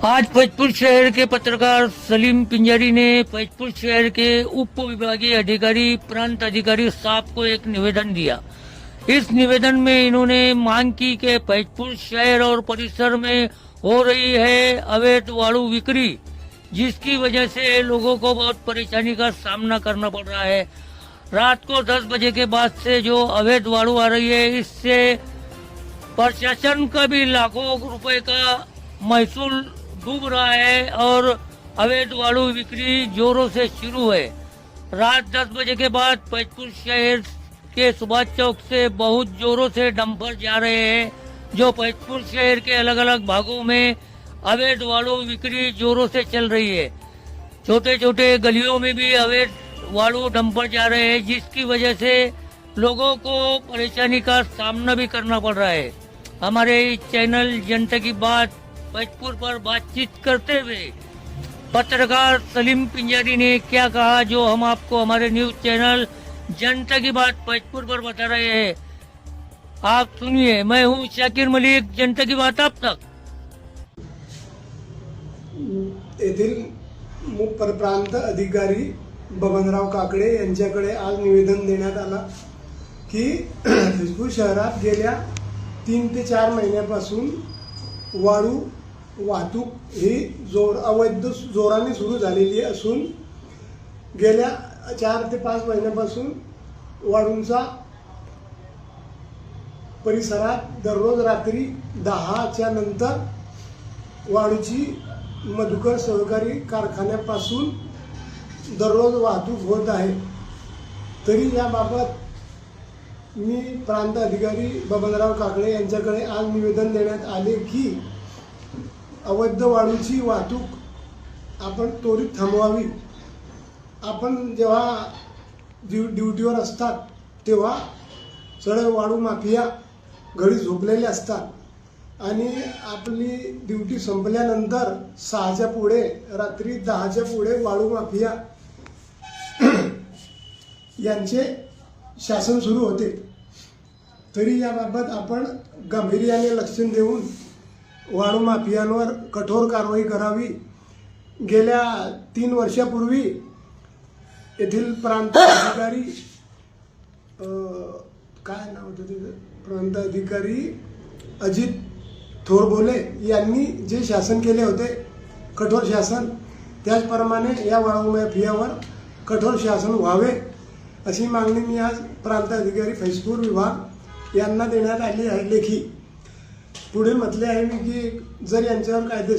आज फैजपुर शहर के पत्रकार सलीम पिंजारी ने फैजपुर शहर के उप विभागीय अधिकारी प्रांत अधिकारी साहब को एक निवेदन दिया। इस निवेदन में इन्होंने मांग की कि फैजपुर शहर और परिसर में हो रही है अवैध वाळू बिक्री, जिसकी वजह से लोगों को बहुत परेशानी का सामना करना पड़ रहा है। रात को 10 बजे के बाद से जो अवैध वाळू आ रही है, इससे प्रशासन का भी लाखों रुपए का महसूल डूब रहा है और अवैध वाळू बिक्री जोरों से शुरू है। रात 10 बजे के बाद फैजपुर शहर के सुभाष चौक से बहुत जोरों से डंपर जा रहे हैं, जो फैजपुर शहर के अलग अलग भागों में अवैध वाळू बिक्री जोरों से चल रही है। छोटे छोटे गलियों में भी अवैध वाळू डंपर जा रहे हैं, जिसकी वजह से लोगों को परेशानी का सामना भी करना पड़ रहा है। हमारे इस चैनल जनता की बात फैजपुर पर बातचीत करते हुए पत्रकार सलीम पिंजारी ने क्या कहा, जो हम आपको हमारे न्यूज चैनल जनता की बात फैजपुर पर बता रहे हैं। आप सुनिए। मैं हूं शाकिर मलिक, जनता की बात आप तक। येथील प्रांत अधिकारी बबनराव काकडे यांच्याकडे आज निवेदन देण्यात आला की फैजपुर शहरात गेल्या 3 ते 4 महिन्यापासून वाळू वाहतूक ही अवैध जोराने सुरू झालेली असून गेल्या 4 ते 5 महिन्यापासून वाळूंचा परिसरात दररोज रात्री 10च्या नंतर वाळूची मधुकर सहकारी कारखान्यापासून दररोज वाहतूक होत आहे। तरी याबाबत मी प्रांत अधिकारी बबनराव काकडे यांच्याकडे आज निवेदन देण्यात आले की अवैध वाळूची वाहतूक आपण त्वरित थांबवावी। आपण जेव्हा ड्युटीवर असतात तेव्हा सगळे वाळू माफिया घरी झोपलेले असतात आणि आपली ड्युटी संपल्यानंतर 6च्या पुढे रात्री 10च्या पुढे वाळू माफिया यांचे शासन सुरू होते। तरी याबाबत आपण गांभीर्याने लक्ष देऊन वाळू माफियांवर कठोर कारवाई करावी। गेल्या 3 वर्षापूर्वी येथील प्रांत अधिकारी काय नाव होतं त्याचं, प्रांत अधिकारी अजित थोरबोले यांनी जे शासन केले होते कठोर शासन, त्याचप्रमाणे या वाळू माफियावर कठोर शासन व्हावे अशी मागणी मी आज प्रांत अधिकारी फैजपूर विभाग यांना देण्यात आली आहे। लेखी पुढे म्हटले आहे मी की जर यांच्यावर कायदे